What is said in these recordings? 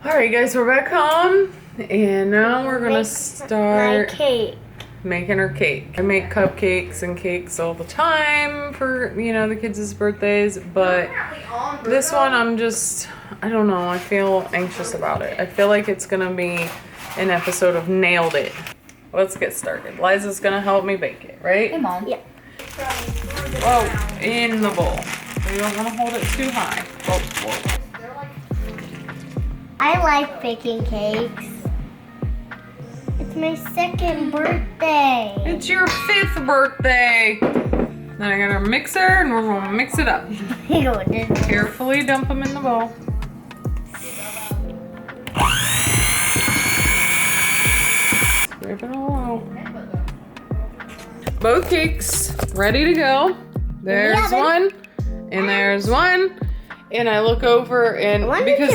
Alright guys, we're back home and now we're gonna start making her cake. I make cupcakes and cakes all the time for, the kids' birthdays, but this one I don't know, I feel anxious about it. I feel like it's gonna be an episode of Nailed It. Let's get started. Liza's gonna help me bake it, right? Hey Mom. Yeah. Whoa, in the bowl. You don't wanna hold it too high. Whoa. I like baking cakes. It's my second birthday. It's your 5th birthday. Then I got our mixer and we're gonna mix it up. Carefully dump them in the bowl. Scrape it all out. Both cakes ready to go. There's one and there's one. And I look over and because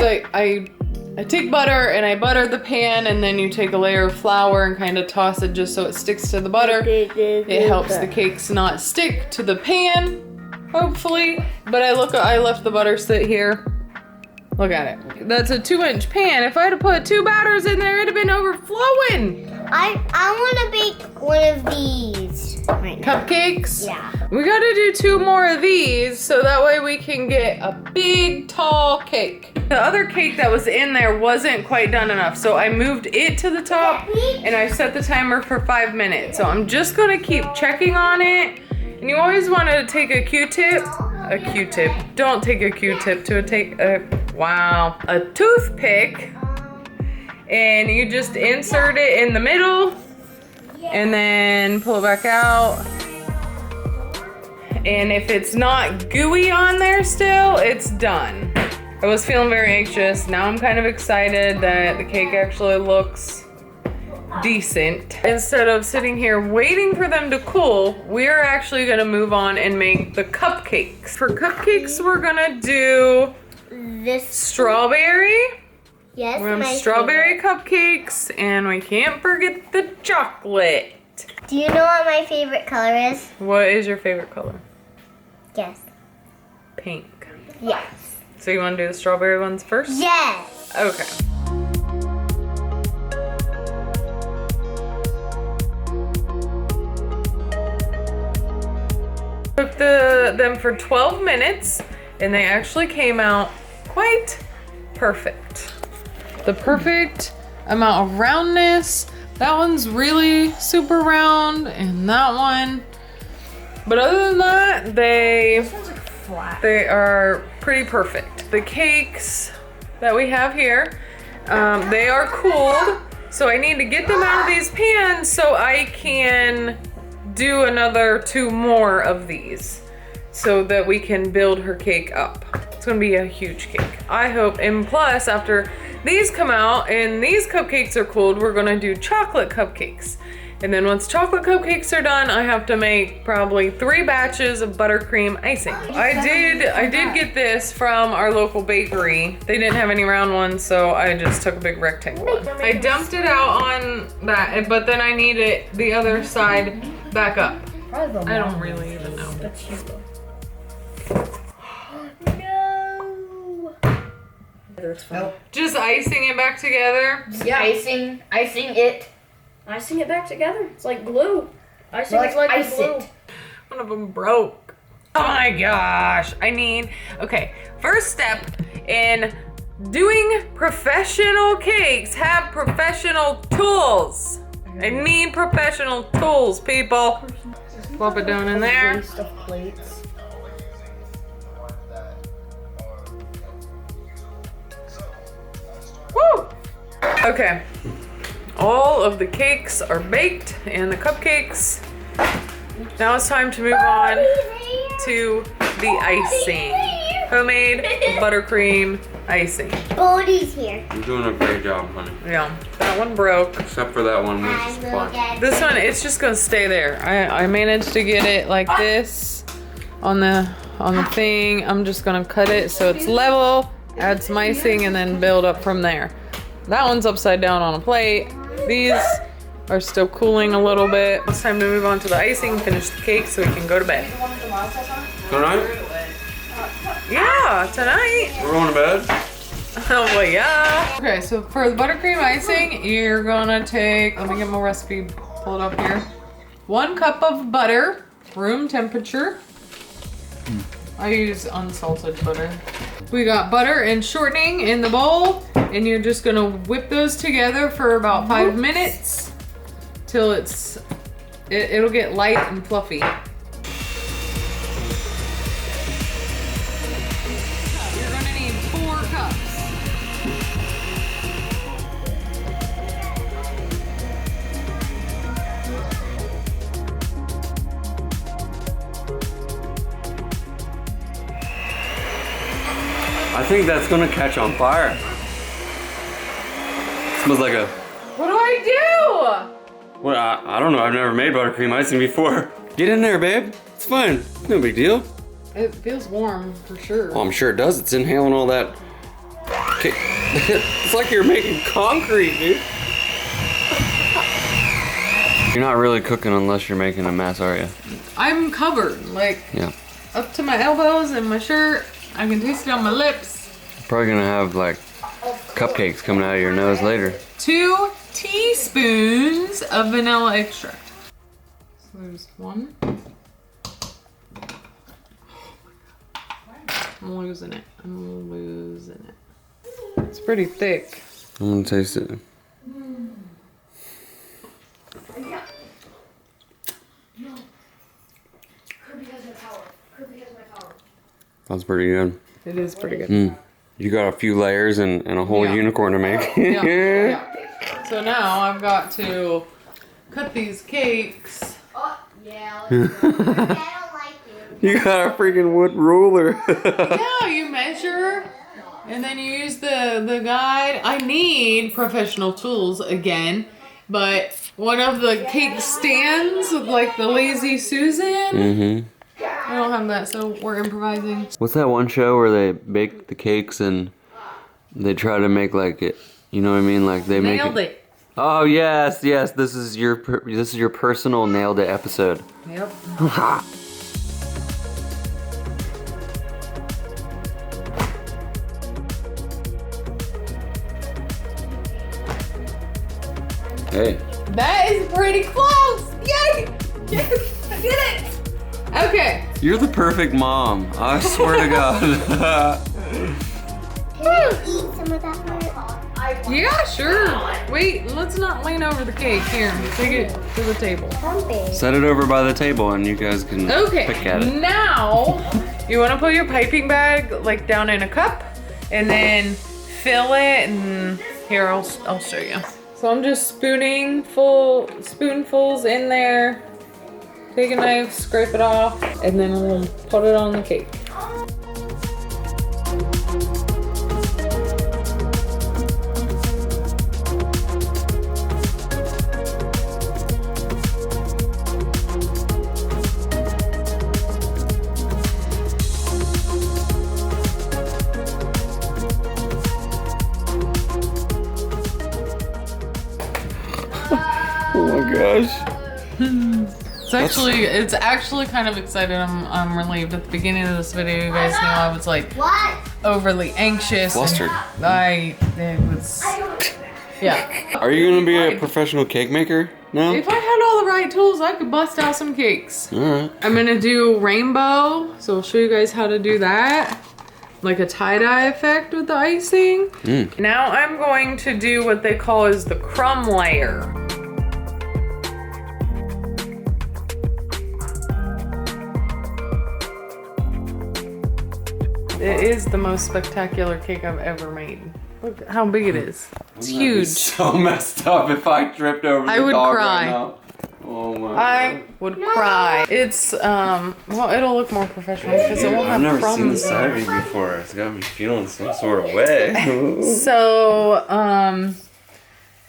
I take butter and I butter the pan, and then you take a layer of flour and kind of toss it just so it sticks to the butter. It helps the cakes not stick to the pan, hopefully. But I left the butter sit here. Look at it. That's a 2-inch pan. If I had to put 2 batters in there, it'd have been overflowing. I want to bake one of these right now. Cupcakes? Yeah. We gotta do 2 more of these so that way we can get a big, tall cake. The other cake that was in there wasn't quite done enough, so I moved it to the top and I set the timer for 5 minutes. So I'm just gonna keep checking on it. And you always want to take a Q-tip. Don't take a Q-tip to a toothpick. And you just insert it in the middle and then pull it back out. And if it's not gooey on there still, it's done. I was feeling very anxious. Now I'm kind of excited that the cake actually looks decent. Instead of sitting here waiting for them to cool, we're actually gonna move on and make the cupcakes. For cupcakes, we're gonna do this strawberry. Yes, We're gonna have strawberry cupcakes, and we can't forget the chocolate. Do you know what my favorite color is? What is your favorite color? Yes. Pink. Yes. So you wanna do the strawberry ones first? Yes. Okay. Cooked them for 12 minutes, and they actually came out quite perfect. The perfect amount of roundness. That one's really super round, and that one. But other than that, they are pretty perfect. The cakes that we have here, they are cooled, so I need to get them out of these pans so I can do another 2 more of these so that we can build her cake up. It's gonna be a huge cake, I hope. And plus, after these come out and these cupcakes are cooled, we're gonna do chocolate cupcakes. And then once chocolate cupcakes are done, I have to make probably 3 batches of buttercream icing. I did get this from our local bakery. They didn't have any round ones, so I just took a big rectangle one. I dumped it out on that, but then I need it the other side back up. I don't really even know. No. Just icing it back together? Yeah. Icing it back together. It's like glue. Icing is like glue. One of them broke. Oh my gosh. Okay, first step in doing professional cakes, have professional tools. I need professional tools, people. Plop it down in there. Woo! Okay, all of the cakes are baked and the cupcakes. Now it's time to move on to the icing. Homemade buttercream icing. Bodie's here. You're doing a great job, honey. Yeah, that one broke. Except for that one, which is fine. This one, it's just gonna stay there. I managed to get it like this on the thing. I'm just gonna cut it so it's level, add some icing, and then build up from there. That one's upside down on a plate. These are still cooling a little bit. It's time to move on to the icing, finish the cake so we can go to bed. Tonight? Yeah, tonight. We're going to bed? Oh well, yeah. Okay, so for the buttercream icing, you're gonna take, let me get my recipe pulled up here. 1 cup of butter, room temperature. I use unsalted butter. We got butter and shortening in the bowl, and you're just gonna whip those together for about 5 minutes till it'll get light and fluffy. You're gonna need 4 cups. I think that's gonna catch on fire. Smells like a. What do I do? Well, I don't know. I've never made buttercream icing before. Get in there, babe. It's fine. No big deal. It feels warm for sure. Oh, I'm sure it does. It's inhaling all that. It's like you're making concrete, dude. You're not really cooking unless you're making a mess, are you? I'm covered, like up to my elbows in my shirt. I can taste it on my lips. Probably gonna have like cupcakes coming out of your nose later. 2 teaspoons of vanilla extract. So there's 1. I'm losing it. It's pretty thick. I'm gonna taste it. That's pretty good. It is pretty good. You got a few layers and a whole unicorn to make. Yeah. So now I've got to cut these cakes. Oh, yeah. I don't like you. You got a freaking wood ruler. Yeah, you measure and then you use the guide. I need professional tools again, but one of the cake stands with like the Lazy Susan. I don't have that, so we're improvising. What's that one show where they bake the cakes and they try to make like it? You know what I mean? Like they Nailed make it. Oh yes. This is your personal nailed it episode. Yep. Hey. That is pretty close. Yay! Yes, I did it. Okay. You're the perfect mom. I swear to God. Can you eat some of that part? Yeah, sure. Wait, let's not lean over the cake. Here, take it to the table. Set it over by the table and you guys can pick at it. Now, you want to put your piping bag like down in a cup and then fill it, and here, I'll show you. So I'm just spooning spoonfuls in there. Take a knife, scrape it off, and then we'll put it on the cake. Oh my gosh. It's actually kind of exciting. I'm relieved. At the beginning of this video, you guys know I was like overly anxious. Flustered. Yeah. Are you gonna be a professional cake maker now? If I had all the right tools, I could bust out some cakes. Alright. I'm gonna do rainbow, so I'll show you guys how to do that. Like a tie-dye effect with the icing. Now I'm going to do what they call is the crumb layer. It is the most spectacular cake I've ever made. Look how big it is. It's huge. So messed up if I tripped over I the would dog cry. right now. Oh my I God. would cry. It's, well, it'll look more professional because it won't have I've never crumbs seen this in side it. of you before. It's got me feeling some sort of way. So,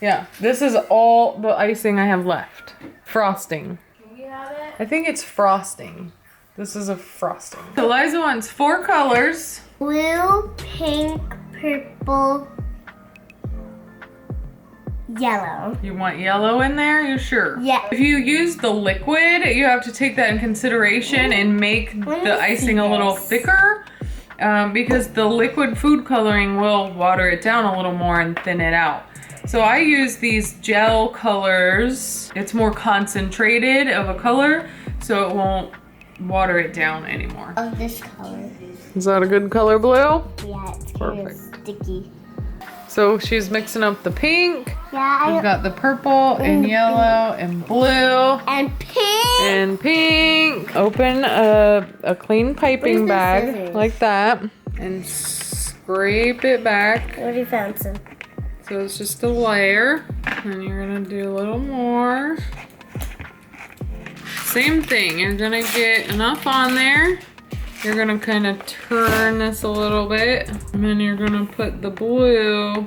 yeah, this is all the icing I have left. Frosting. Can you have it? I think it's frosting. This is a frosting. So Liza wants 4 colors. Blue, pink, purple, yellow. You want yellow in there? You sure? Yeah. If you use the liquid, you have to take that in consideration and make Let me the icing see a little this. thicker. because the liquid food coloring will water it down a little more and thin it out. So I use these gel colors. It's more concentrated of a color, so it won't water it down anymore. Of this color. Is that a good color, Blue? Yeah, it's kind of sticky. So she's mixing up the pink. Yeah, We've got the purple and yellow and blue. and pink. And pink. Open a clean piping Where's the bag scissors? like that and scrape it back. What you found some? So it's just a layer. And you're gonna do a little more. Same thing, you're gonna get enough on there. You're gonna kind of turn this a little bit. And then you're gonna put the blue.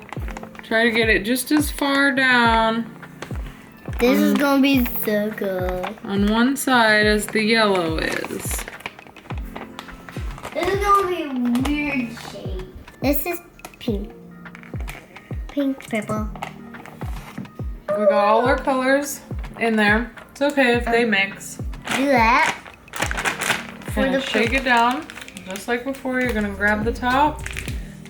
Try to get it just as far down This is gonna be so cool. on one side as the yellow is. This is gonna be a weird shape. This is pink. Pink, purple. We got all our colors in there. It's okay if they mix. Do that. Gonna shake it down, just like before. You're gonna grab the top,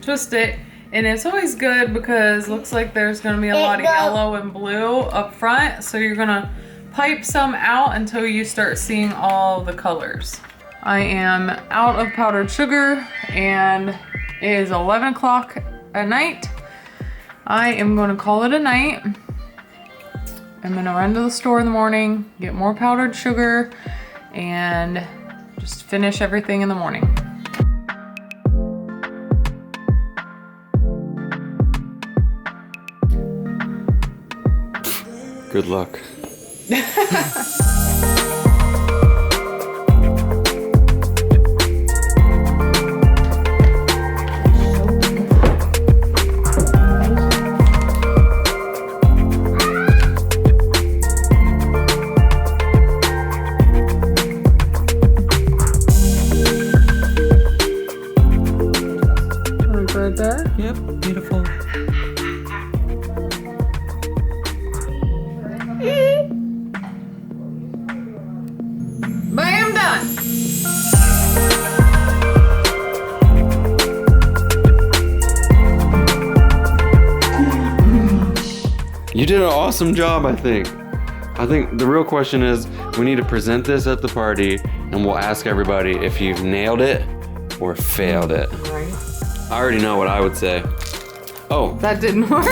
twist it, and it's always good because it looks like there's gonna be a lot of yellow and blue up front. So you're gonna pipe some out until you start seeing all the colors. I am out of powdered sugar and it is 11 o'clock at night. I am gonna call it a night. I'm gonna run to the store in the morning, get more powdered sugar, and just finish everything in the morning. Good luck. Right there. Yep, beautiful. Bam, done. You did an awesome job, I think. I think the real question is, we need to present this at the party and we'll ask everybody if you've nailed it or failed it. Right. I already know what I would say. Oh, That didn't work.